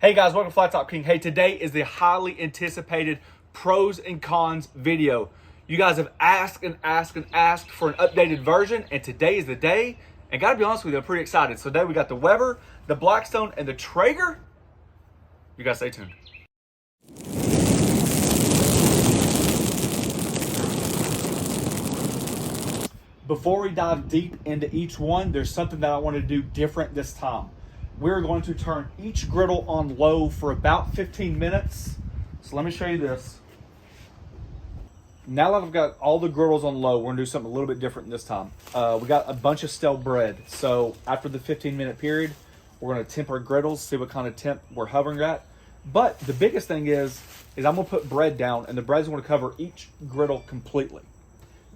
Hey guys, welcome to Flat Top King. Hey, today is the highly anticipated pros and cons video. You guys have asked and asked and asked for an updated version, and today is the day. And gotta be honest with you, I'm pretty excited. So today we got the Weber, the Blackstone, and the Traeger. You guys stay tuned. Before we dive deep into each one, there's something that I want to do different this time. We're going to turn each griddle on low for about 15 minutes. So let me show you this. Now that I've got all the griddles on low, we're gonna do something a little bit different this time. We got a bunch of stale bread. So after the 15-minute period, we're gonna temp our griddles, see what kind of temp we're hovering at. But the biggest thing is I'm gonna put bread down, and the bread's gonna cover each griddle completely.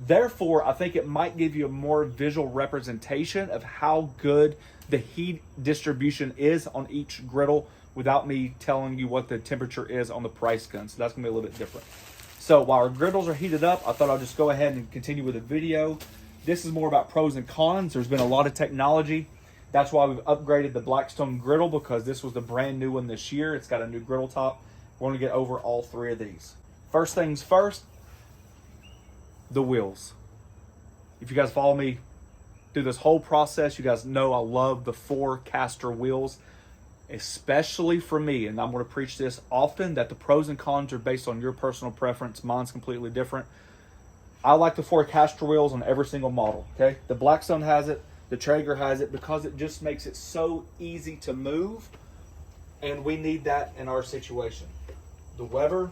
Therefore, I think it might give you a more visual representation of how good the heat distribution is on each griddle without me telling you what the temperature is on the price gun. So that's gonna be a little bit different. So while our griddles are heated up, I thought I'll just go ahead and continue with the video. This is more about pros and cons. There's been a lot of technology. That's why we've upgraded the Blackstone griddle, because this was the brand new one this year. It's got a new griddle top. We're gonna get over all three of these. First things first, the wheels. If you guys follow me through this whole process, you guys know I love the 4-caster wheels, especially for me, and I'm going to preach this often, that the pros and cons are based on your personal preference. Mine's completely different. I like the 4-caster wheels on every single model, okay? The Blackstone has it, the Traeger has it, because it just makes it so easy to move, and we need that in our situation. The Weber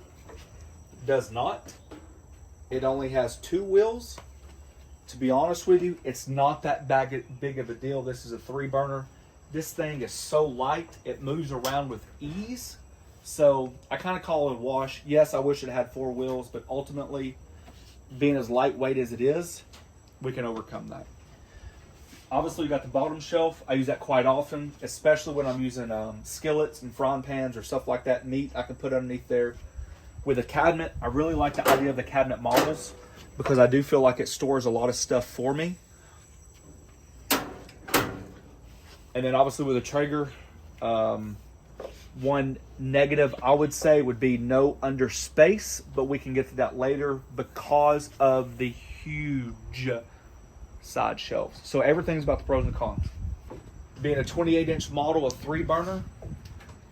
does not. It only has 2 wheels. To be honest with you, it's not that big of a deal. This is a 3-burner. This thing is so light, it moves around with ease. So I kind of call it a wash. Yes, I wish it had 4 wheels, but ultimately, being as lightweight as it is, we can overcome that. Obviously, you got the bottom shelf. I use that quite often, especially when I'm using skillets and frying pans or stuff like that. Meat I can put underneath there. With a cabinet, I really like the idea of the cabinet models, because I do feel like it stores a lot of stuff for me. And then obviously with a Traeger, one negative I would say would be no under space, but we can get to that later because of the huge side shelves. So everything's about the pros and cons. Being a 28-inch model, a 3-burner,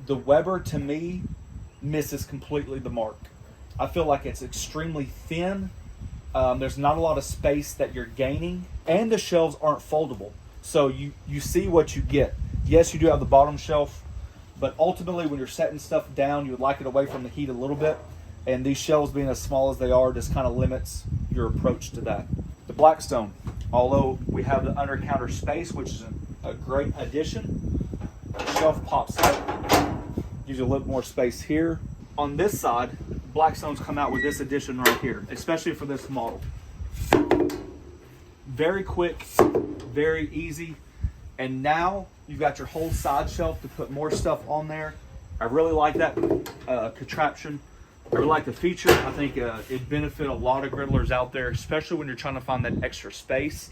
the Weber to me misses completely the mark. I feel like it's extremely thin. There's not a lot of space that you're gaining, and the shelves aren't foldable. So you see what you get. Yes, you do have the bottom shelf, but ultimately when you're setting stuff down, you would like it away from the heat a little bit. And these shelves being as small as they are just kind of limits your approach to that. The Blackstone, although we have the under counter space, which is a great addition, the shelf pops up, gives you a little more space here. On this side, Blackstone's come out with this addition right here, especially for this model. Very quick, very easy. And now you've got your whole side shelf to put more stuff on there. I really like that contraption. I really like the feature. I think it benefit a lot of griddlers out there, especially when you're trying to find that extra space.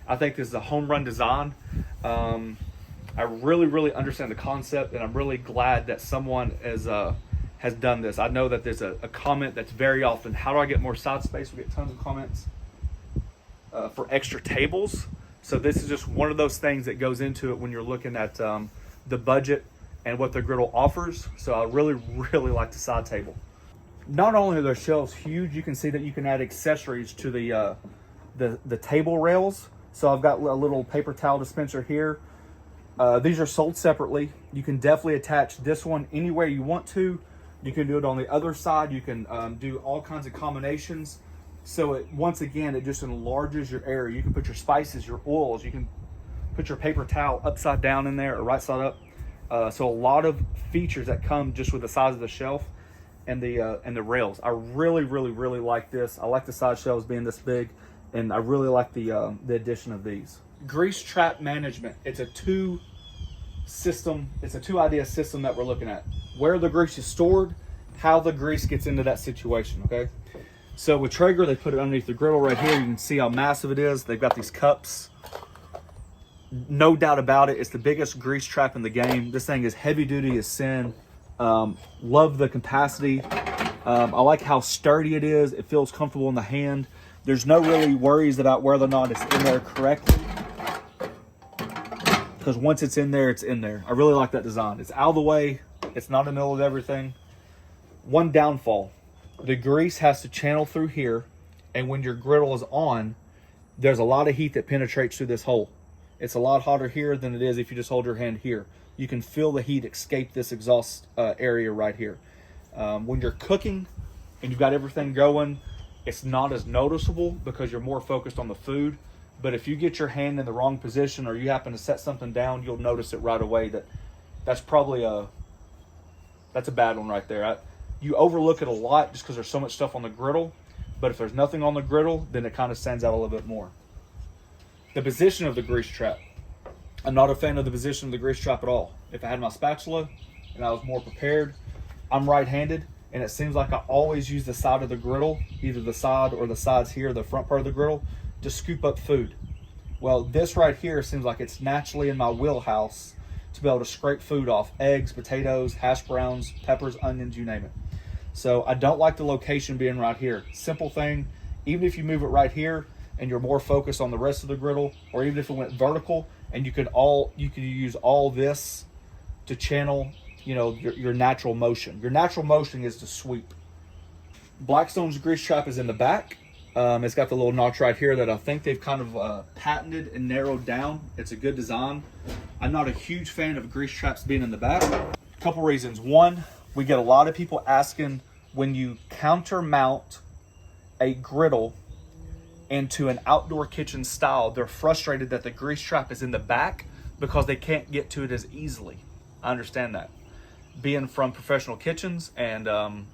I think this is a home run design. I really understand the concept, and I'm really glad that someone has done this. I know that there's a comment that's very often, how do I get more side space? We get tons of comments for extra tables. So this is just one of those things that goes into it when you're looking at the budget and what the griddle offers. So I really like the side table. Not only are their shelves huge, you can see that you can add accessories to the table rails. So I've got a little paper towel dispenser here. These are sold separately. You can definitely attach this one anywhere you want to. You can do it on the other side. You can do all kinds of combinations. So once again, it just enlarges your area. You can put your spices, your oils. You can put your paper towel upside down in there or right side up. So a lot of features that come just with the size of the shelf and the rails. I really like this. I like the side shelves being this big, and I really like the addition of these. Grease trap management. It's a 2 idea system that we're looking at. Where the grease is stored, how the grease gets into that situation, okay? So with Traeger, they put it underneath the griddle right here. You can see how massive it is. They've got these cups. No doubt about it, it's the biggest grease trap in the game. This thing is heavy duty as sin. Love the capacity. I like how sturdy it is. It feels comfortable in the hand. There's no really worries about whether or not it's in there correctly, because once it's in there, it's in there. I really like that design. It's out of the way. It's not in the middle of everything. One downfall, the grease has to channel through here, and when your griddle is on, there's a lot of heat that penetrates through this hole. It's a lot hotter here than it is if you just hold your hand here. You can feel the heat escape this exhaust area right here. When you're cooking and you've got everything going, it's not as noticeable because you're more focused on the food. But if you get your hand in the wrong position or you happen to set something down, you'll notice it right away that's probably that's a bad one right there. You overlook it a lot just because there's so much stuff on the griddle. But if there's nothing on the griddle, then it kind of stands out a little bit more. The position of the grease trap. I'm not a fan of the position of the grease trap at all. If I had my spatula and I was more prepared, I'm right-handed, and it seems like I always use the side of the griddle, either the side or the sides here, the front part of the griddle, to scoop up food. Well, this right here seems like it's naturally in my wheelhouse to be able to scrape food off: eggs, potatoes, hash browns, peppers, onions, you name it. So I don't like the location being right here. Simple thing, even if you move it right here and you're more focused on the rest of the griddle, or even if it went vertical and you could use all this to channel, you know, your natural motion. Your natural motion is to sweep. Blackstone's grease trap is in the back. It's got the little notch right here that I think they've kind of patented and narrowed down. It's a good design. I'm not a huge fan of grease traps being in the back. A couple reasons. One, we get a lot of people asking, when you counter mount a griddle into an outdoor kitchen style, they're frustrated that the grease trap is in the back because they can't get to it as easily. I understand that. Being from professional kitchens and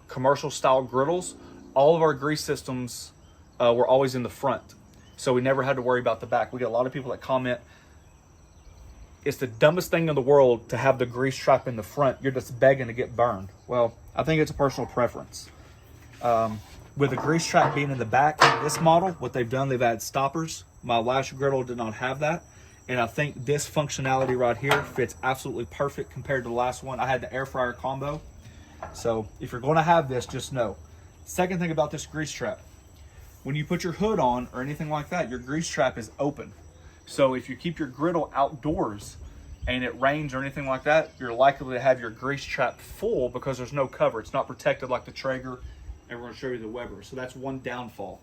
commercial style griddles, all of our grease systems were always in the front. So we never had to worry about the back. We get a lot of people that comment, it's the dumbest thing in the world to have the grease trap in the front. You're just begging to get burned. Well, I think it's a personal preference. With the grease trap being in the back, this model, what they've done, they've added stoppers. My last griddle did not have that. And I think this functionality right here fits absolutely perfect compared to the last one. I had the air fryer combo. So if you're gonna have this, just know. Second thing about this grease trap, when you put your hood on or anything like that, your grease trap is open. So if you keep your griddle outdoors and it rains or anything like that, you're likely to have your grease trap full because there's no cover. It's not protected like the Traeger, and we're gonna show you the Weber. So that's one downfall.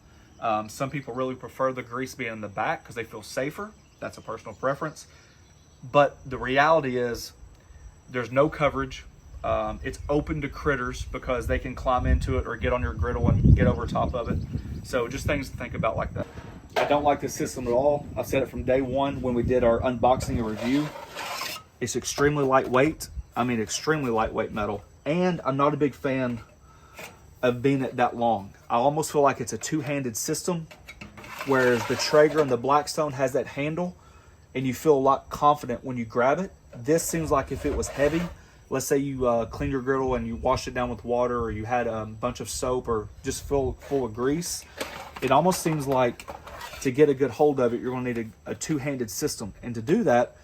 Some people really prefer the grease being in the back because they feel safer. That's a personal preference. But the reality is there's no coverage. It's open to critters because they can climb into it or get on your griddle and get over top of it. So just things to think about like that. I don't like this system at all. I've said it from day one when we did our unboxing and review. It's extremely lightweight. I mean, extremely lightweight metal. And I'm not a big fan of being it that long. I almost feel like it's a two-handed system, whereas the Traeger and the Blackstone has that handle and you feel a lot confident when you grab it. This seems like if it was heavy, let's say you cleaned your griddle and you washed it down with water, or you had a bunch of soap or just full of grease, it almost seems like to get a good hold of it, you're gonna need a two-handed system. And to do that,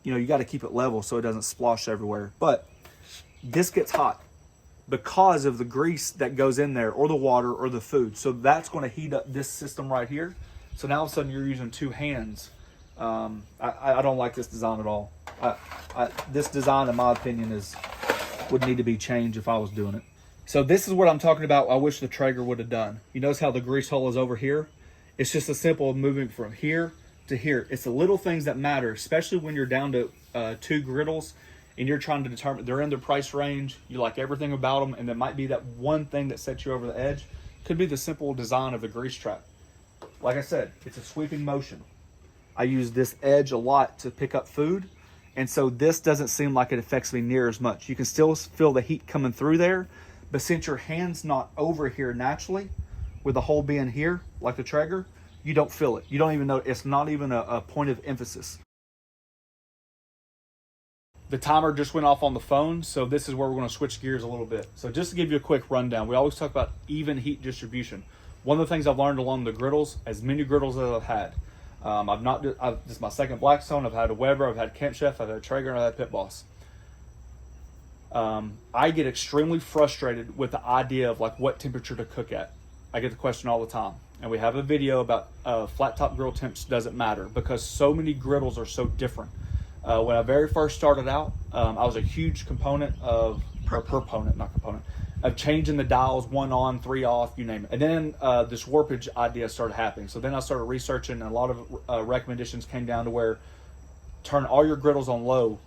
you know, you gotta keep it level so it doesn't splosh everywhere. But this gets hot because of the grease that goes in there, or the water, or the food. So that's gonna heat up this system right here. So now all of a sudden you're using two hands. I don't like this design at all. This design, in my opinion, would need to be changed if I was doing it. So this is what I'm talking about. I wish the Traeger would have done. You notice how the grease hole is over here? It's just a simple moving from here to here. It's the little things that matter, especially when you're down to two griddles and you're trying to determine, they're in their price range, you like everything about them, and there might be that one thing that sets you over the edge. Could be the simple design of the grease trap. Like I said, it's a sweeping motion. I use this edge a lot to pick up food, and so this doesn't seem like it affects me near as much. You can still feel the heat coming through there, but since your hand's not over here naturally, with the hole being here, like the Traeger, you don't feel it. You don't even know, it's not even a point of emphasis. The timer just went off on the phone, so this is where we're gonna switch gears a little bit. So just to give you a quick rundown, we always talk about even heat distribution. One of the things I've learned along the griddles, as many griddles as I've had, this is my second Blackstone. I've had a Weber, I've had Camp Chef, I've had a Traeger, and I've had Pit Boss. I get extremely frustrated with the idea of like what temperature to cook at. I get the question all the time. And we have a video about flat top grill temps doesn't matter because so many griddles are so different. When I very first started out, I was a huge proponent of changing the dials, 1 on, 3 off, you name it. And then this warpage idea started happening. So then I started researching, and a lot of recommendations came down to where turn all your griddles on low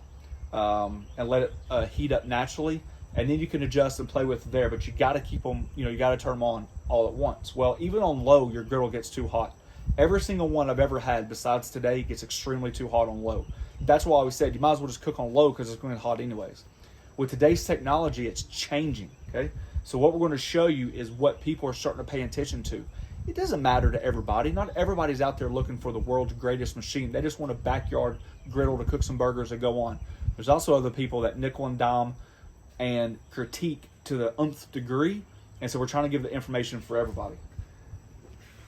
and let it heat up naturally. And then you can adjust and play with it there, but you got to keep them, you got to turn them on all at once. Well, even on low, your griddle gets too hot. Every single one I've ever had besides today gets extremely too hot on low. That's why I always said you might as well just cook on low because it's going to get hot anyways. With today's technology, it's changing, okay? So what we're going to show you is what people are starting to pay attention to. It doesn't matter to everybody. Not everybody's out there looking for the world's greatest machine. They just want a backyard griddle to cook some burgers and go on. There's also other people that nickel and dime and critique to the nth degree, and so we're trying to give the information for everybody.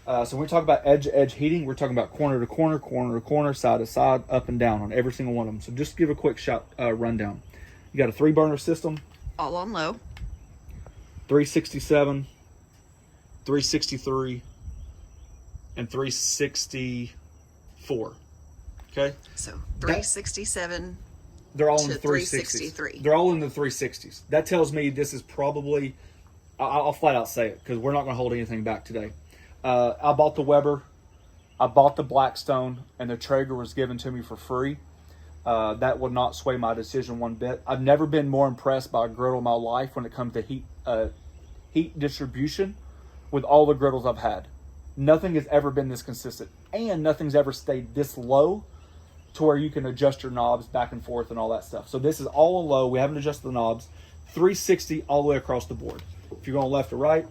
So when we talk about edge-to-edge heating, we're talking about corner to corner, corner to corner, side to side, up and down on every single one of them. So just give a quick rundown. You got a 3-burner system. All on low. 367, 363, and 364. Okay? So 367 they're all in the 363. They're all in the 360s. That tells me this is probably, I'll flat out say it because we're not going to hold anything back today. I bought the Weber, I bought the Blackstone, and the Traeger was given to me for free. That would not sway my decision one bit. I've never been more impressed by a griddle in my life when it comes to heat distribution with all the griddles I've had. Nothing has ever been this consistent, and nothing's ever stayed this low to where you can adjust your knobs back and forth and all that stuff. So this is all on low. We haven't adjusted the knobs. 360 all the way across the board. If you're going left or right,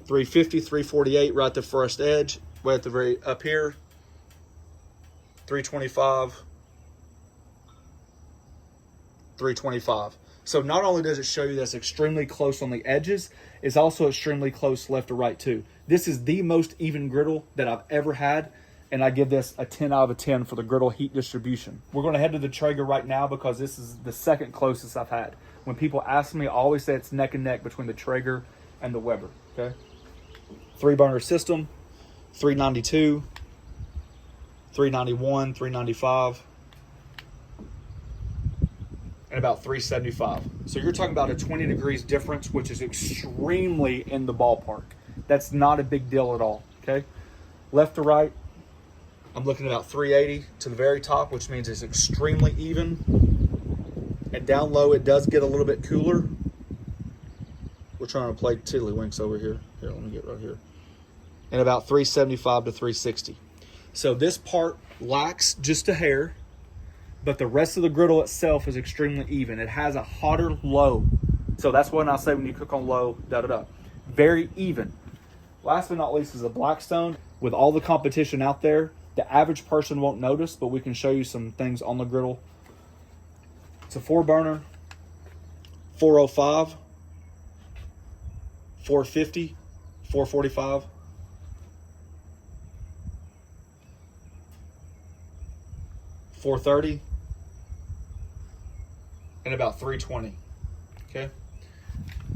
350, 348 right at the first edge, way at the very up here, 325, 325. So not only does it show you that's extremely close on the edges, it's also extremely close left to right too. This is the most even griddle that I've ever had, and I give this a 10 out of 10 for the griddle heat distribution. We're going to head to the Traeger right now because this is the second closest I've had. When people ask me, I always say it's neck and neck between the Traeger and the Weber, okay? 3-burner system, 392, 391, 395, and about 375. So you're talking about a 20 degrees difference, which is extremely in the ballpark. That's not a big deal at all, okay? Left to right, I'm looking at about 380 to the very top, which means it's extremely even. And down low, it does get a little bit cooler. We're trying to play tiddlywinks over here. Here, let me get right here. And about 375 to 360. So this part lacks just a hair, but the rest of the griddle itself is extremely even. It has a hotter low. So that's when I say when you cook on low, da-da-da. Very even. Last but not least is a Blackstone. With all the competition out there, the average person won't notice, but we can show you some things on the griddle. It's a 4-burner, 405, 450, 445, 430, and about 320. Okay,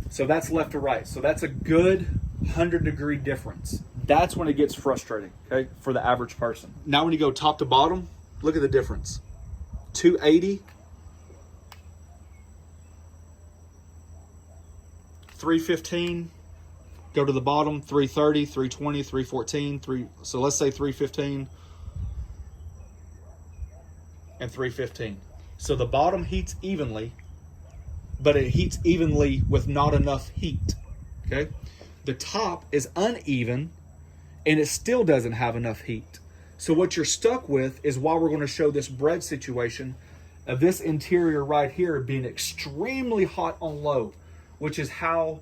so that's left to right. So that's a good 100-degree difference. That's when it gets frustrating, okay, for the average person. Now when you go top to bottom, look at the difference. 280, 315, go to the bottom, 330, 320, 314, so let's say 315 and 315. So the bottom heats evenly, but it heats evenly with not enough heat, okay? The top is uneven, and it still doesn't have enough heat. So what you're stuck with is why we're going to show this bread situation of this interior right here being extremely hot on low, which is how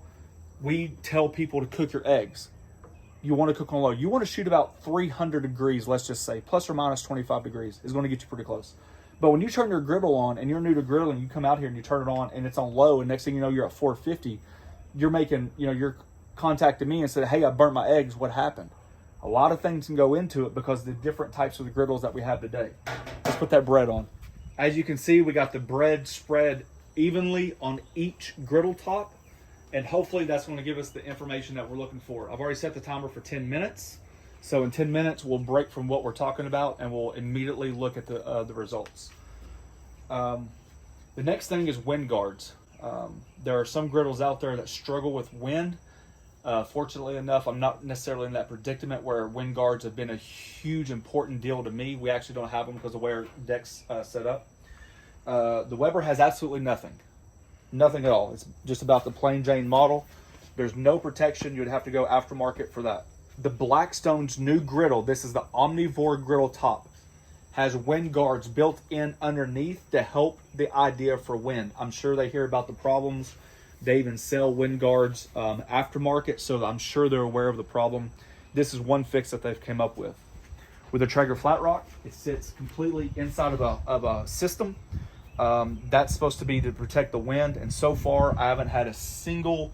we tell people to cook your eggs. You want to cook on low. You want to shoot about 300 degrees, let's just say, plus or minus 25 degrees is going to get you pretty close. But when you turn your griddle on and you're new to grilling, you come out here and you turn it on and it's on low, and next thing you know, you're at 450. You're making, you're contacting me and said, hey, I burnt my eggs. What happened? A lot of things can go into it because of the different types of the griddles that we have today. Let's put that bread on. As you can see, we got the bread spread evenly on each griddle top, and hopefully that's going to give us the information that we're looking for. I've already set the timer for 10 minutes, so in 10 minutes we'll break from what we're talking about and we'll immediately look at the results. The next thing is wind guards. There are some griddles out there that struggle with wind. Fortunately enough, I'm not necessarily in that predicament where wind guards have been a huge important deal to me. We actually don't have them because of where deck's set up. The Weber has absolutely nothing at all. It's just about the plain Jane model. There's no protection. You'd have to go aftermarket for that. The Blackstone's new griddle, this is the Omnivore griddle top, has wind guards built in underneath to help the idea for wind. I'm sure they hear about the problems. They even sell wind guards aftermarket, so I'm sure they're aware of the problem. This is one fix that they've come up with. With the Traeger Flat Rock, it sits completely inside of a system. That's supposed to be to protect the wind, and so far I haven't had a single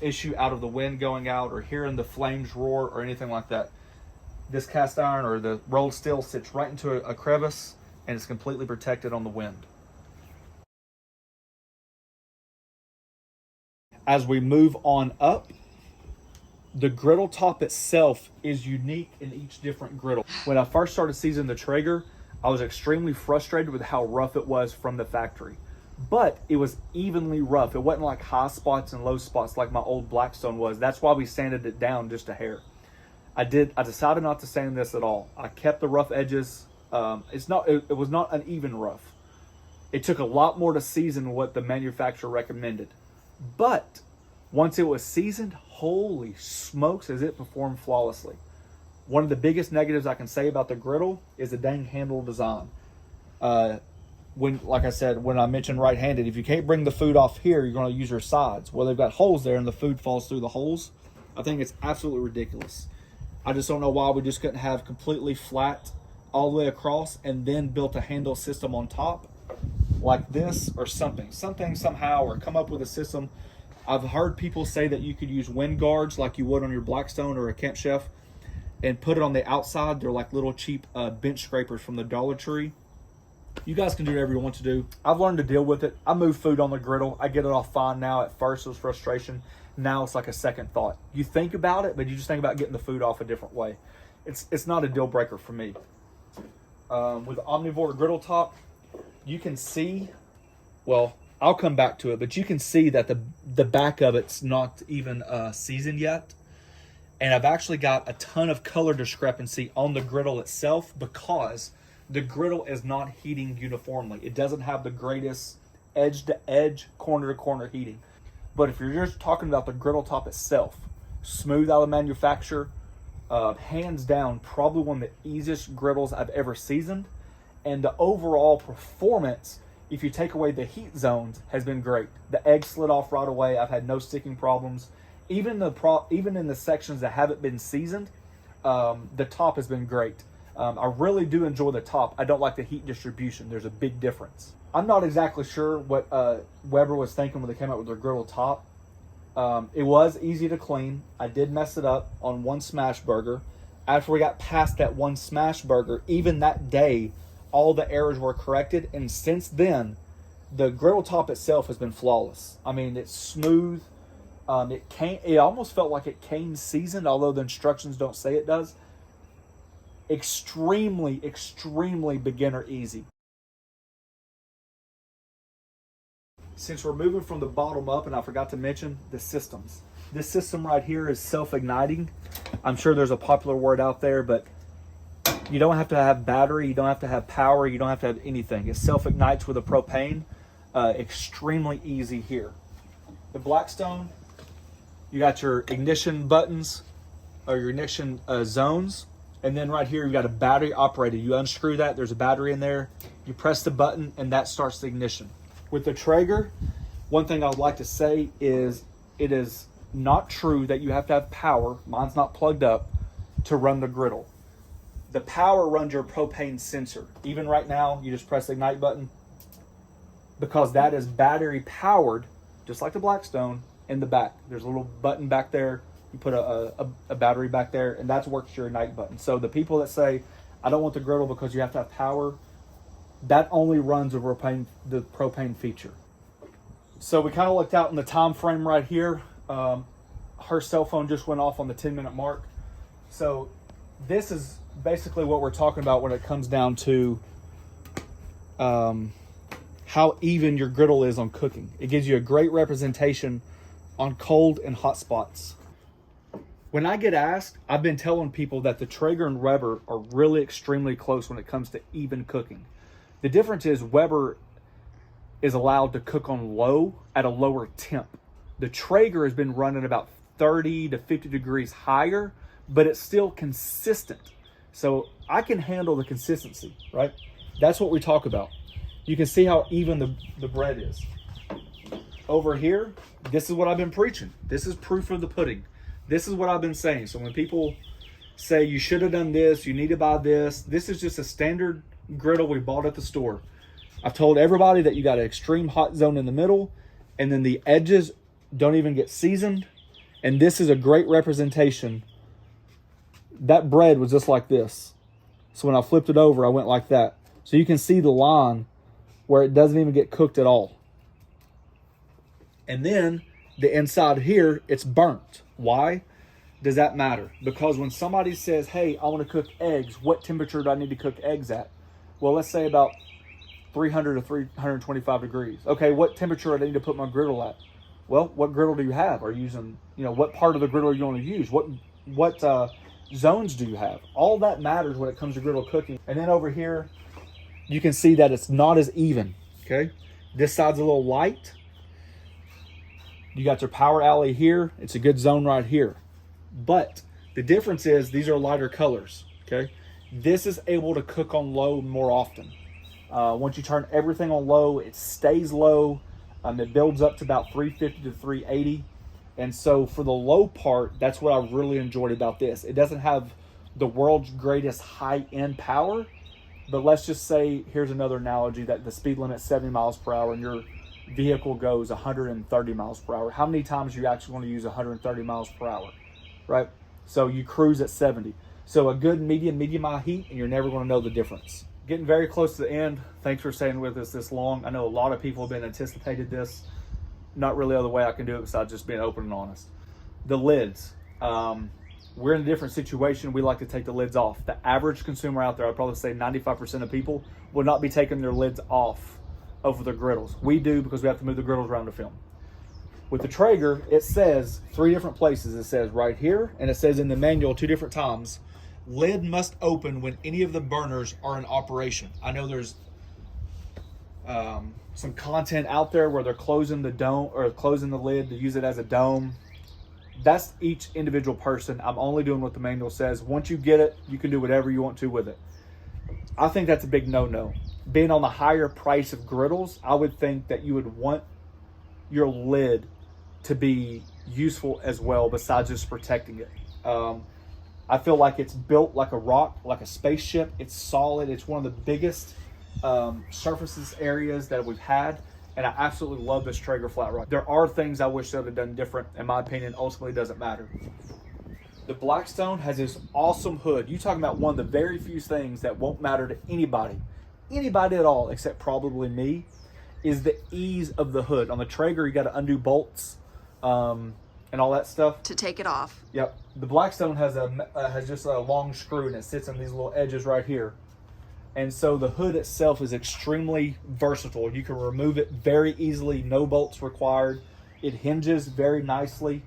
issue out of the wind going out or hearing the flames roar or anything like that. This cast iron or the rolled steel sits right into a crevice and it's completely protected on the wind. As we move on up, the griddle top itself is unique in each different griddle. When I first started seasoning the Traeger, I was extremely frustrated with how rough it was from the factory. But it was evenly rough. It wasn't like high spots and low spots like my old Blackstone was. That's why we sanded it down just a hair. I decided not to sand this at all. I kept the rough edges. It was not an even rough. It took a lot more to season what the manufacturer recommended. But once it was seasoned, holy smokes, as it performed flawlessly. One of the biggest negatives I can say about the griddle is the dang handle design. Like I said, when I mentioned right-handed, if you can't bring the food off here, you're going to use your sides. Well, they've got holes there and the food falls through the holes. I think it's absolutely ridiculous. I just don't know why we just couldn't have completely flat all the way across and then built a handle system on top like this or something somehow, or come up with a system. I've heard people say that you could use wind guards like you would on your Blackstone or a Camp Chef and put it on the outside. They're like little cheap bench scrapers from the Dollar Tree. You guys can do whatever you want to do. I've learned to deal with it. I move food on the griddle. I get it off fine now. At first it was frustration. Now it's like a second thought. You think about it, but you just think about getting the food off a different way. It's not a deal breaker for me. With the Omnivore griddle top, you can see, well, I'll come back to it, but you can see that the back of it's not even seasoned yet. And I've actually got a ton of color discrepancy on the griddle itself because the griddle is not heating uniformly. It doesn't have the greatest edge to edge, corner to corner heating. But if you're just talking about the griddle top itself, smooth out of the manufacturer, hands down, probably one of the easiest griddles I've ever seasoned. And the overall performance, if you take away the heat zones, has been great. The egg slid off right away. I've had no sticking problems. Even in the sections that haven't been seasoned, the top has been great. I really do enjoy the top. I don't like the heat distribution. There's a big difference. I'm not exactly sure what Weber was thinking when they came out with their griddle top. It was easy to clean. I did mess it up on one smash burger. After we got past that one smash burger, even that day, all the errors were corrected. And since then, the griddle top itself has been flawless. I mean, it's smooth. It almost felt like it came seasoned, although the instructions don't say it does. Extremely, extremely beginner easy. Since we're moving from the bottom up, and I forgot to mention the systems. This system right here is self-igniting. I'm sure there's a popular word out there, but you don't have to have battery, you don't have to have power, you don't have to have anything. It self-ignites with a propane. Extremely easy here. The Blackstone, you got your ignition buttons, or your ignition zones. And then right here, you've got a battery operated. You unscrew that, there's a battery in there. You press the button and that starts the ignition. With the Traeger, one thing I would like to say is it is not true that you have to have power. Mine's not plugged up to run the griddle. The power runs your propane sensor. Even right now, you just press the ignite button because that is battery powered, just like the Blackstone, in the back. There's a little button back there. You put a battery back there, and that's works your ignite button. So the people that say, I don't want the griddle because you have to have power, that only runs the propane feature. So we kind of looked out in the time frame right here. Her cell phone just went off on the 10-minute mark. So this is basically what we're talking about when it comes down to how even your griddle is on cooking. It gives you a great representation on cold and hot spots. When I get asked, I've been telling people that the Traeger and Weber are really extremely close when it comes to even cooking. The difference is Weber is allowed to cook on low at a lower temp. The Traeger has been running about 30 to 50 degrees higher, but it's still consistent. So I can handle the consistency, right? That's what we talk about. You can see how even the bread is. Over here, this is what I've been preaching. This is proof of the pudding. This is what I've been saying. So when people say you should have done this, you need to buy this, this is just a standard griddle we bought at the store. I've told everybody that you got an extreme hot zone in the middle, and then the edges don't even get seasoned. And this is a great representation. That bread was just like this. So when I flipped it over, I went like that. So you can see the line where it doesn't even get cooked at all. And then the inside here, it's burnt. Why does that matter? Because when somebody says, hey, I want to cook eggs, what temperature do I need to cook eggs at? Well, let's say about 300 to 325 degrees. Okay, what temperature do I need to put my griddle at? Well, what griddle do you have? Are you using, what part of the griddle are you going to use? What zones do you have? All that matters when it comes to griddle cooking. And then over here, you can see that it's not as even, okay? This side's a little light. You got your power alley here. It's a good zone right here. But the difference is these are lighter colors, okay? This is able to cook on low more often. Once you turn everything on low, it stays low. It builds up to about 350 to 380. And so for the low part, that's what I really enjoyed about this. It doesn't have the world's greatest high-end power, but let's just say, here's another analogy, that the speed limit's 70 miles per hour and your vehicle goes 130 miles per hour. How many times are you actually going to use 130 miles per hour, right? So you cruise at 70. So a good medium high heat, and you're never going to know the difference. Getting very close to the end. Thanks for staying with us this long. I know a lot of people have been anticipated this. Not really other way I can do it besides just being open and honest. The lids. We're in a different situation. We like to take the lids off. The average consumer out there, I'd probably say 95% of people will not be taking their lids off over their griddles. We do, because we have to move the griddles around to film. With the Traeger, it says 3 different places. It says right here, and it says in the manual 2 different times, lid must open when any of the burners are in operation. I know there's some content out there where they're closing the dome or closing the lid to use it as a dome. That's each individual person. I'm only doing what the manual says. Once you get it, you can do whatever you want to with it. I think that's a big no-no. Being on the higher price of griddles, I would think that you would want your lid to be useful as well, besides just protecting it. I feel like it's built like a rock, like a spaceship. It's solid. It's one of the biggest surfaces areas that we've had, and I absolutely love this Traeger Flat Rock. There are things I wish they would have done different. In my opinion, ultimately doesn't matter. The Blackstone has this awesome hood. You talking about one of the very few things that won't matter to anybody at all, except probably me, is the ease of the hood. On the Traeger, you got to undo bolts and all that stuff to take it off. Yep. The Blackstone has just a long screw, and it sits on these little edges right here. And so the hood itself is extremely versatile. You can remove it very easily, no bolts required. It hinges very nicely.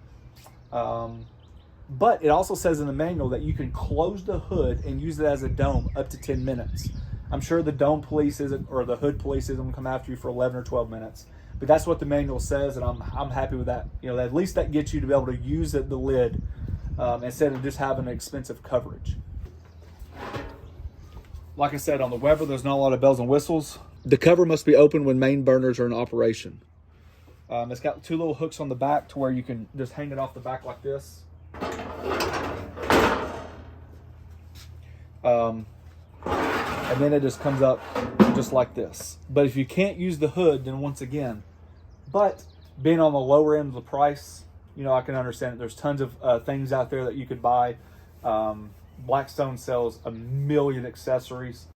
But it also says in the manual that you can close the hood and use it as a dome up to 10 minutes. I'm sure the dome police isn't, or the hood police isn't going to come after you for 11 or 12 minutes. But that's what the manual says, and I'm happy with that. At least that gets you to be able to use the lid instead of just having expensive coverage. Like I said, on the Weber, there's not a lot of bells and whistles. The cover must be open when main burners are in operation. It's got 2 little hooks on the back to where you can just hang it off the back like this. And then it just comes up just like this. But if you can't use the hood, then once again, but being on the lower end of the price, I can understand it. There's tons of things out there that you could buy. Blackstone sells a million accessories.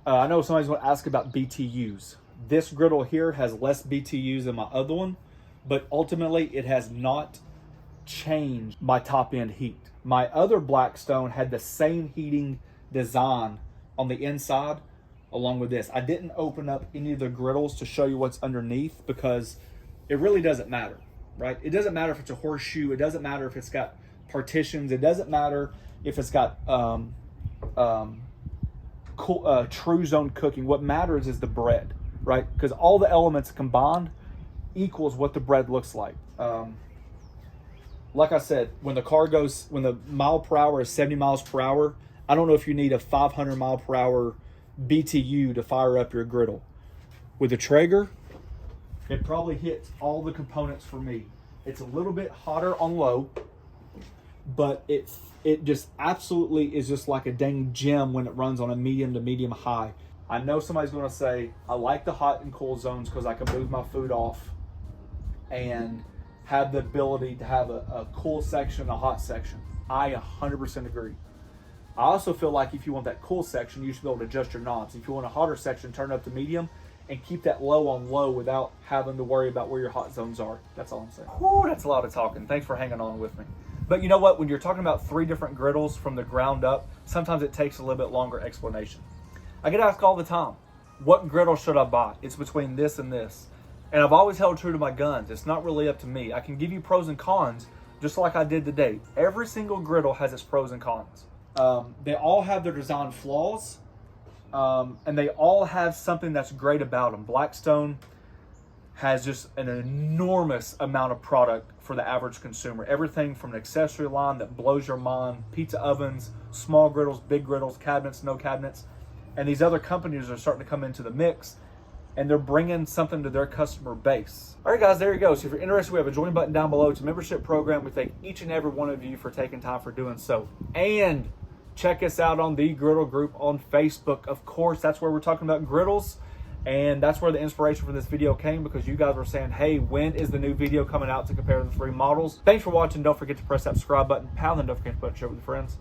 I know somebody's going to ask about BTUs. This griddle here has less BTUs than my other one, but ultimately it has not changed my top end heat. My other Blackstone had the same heating design on the inside along with this. I didn't open up any of the griddles to show you what's underneath because it really doesn't matter, right? It doesn't matter if it's a horseshoe. It doesn't matter if it's got partitions. It doesn't matter if it's got true zone cooking. What matters is the bread, right? Because all the elements combined equals what the bread looks like. Like I said, when the mile per hour is 70 miles per hour, I don't know if you need a 500 mile per hour BTU to fire up your griddle. With the Traeger, it probably hits all the components for me. It's a little bit hotter on low, but it just absolutely is just like a dang gem when it runs on a medium to medium high. I know somebody's going to say, I like the hot and cool zones because I can move my food off and have the ability to have a cool section, a hot section. I 100% agree. I also feel like if you want that cool section, you should be able to adjust your knobs. If you want a hotter section, turn it up to medium and keep that low on low without having to worry about where your hot zones are. That's all I'm saying. Whew, that's a lot of talking. Thanks for hanging on with me. But you know what? When you're talking about 3 different griddles from the ground up, sometimes it takes a little bit longer explanation. I get asked all the time, what griddle should I buy? It's between this and this. And I've always held true to my guns. It's not really up to me. I can give you pros and cons, just like I did today. Every single griddle has its pros and cons. They all have their design flaws, and they all have something that's great about them. Blackstone has just an enormous amount of product for the average consumer. Everything from an accessory line that blows your mind, pizza ovens, small griddles, big griddles, cabinets, no cabinets. And these other companies are starting to come into the mix, and they're bringing something to their customer base. All right, guys, there you go. So if you're interested, we have a join button down below. It's a membership program. We thank each and every one of you for taking time for doing so. And check us out on the Griddle group on Facebook. Of course, that's where we're talking about griddles. And that's where the inspiration for this video came, because you guys were saying, hey, when is the new video coming out to compare the 3 models? Thanks for watching. Don't forget to press that subscribe button. Pound, and don't forget to share with your friends.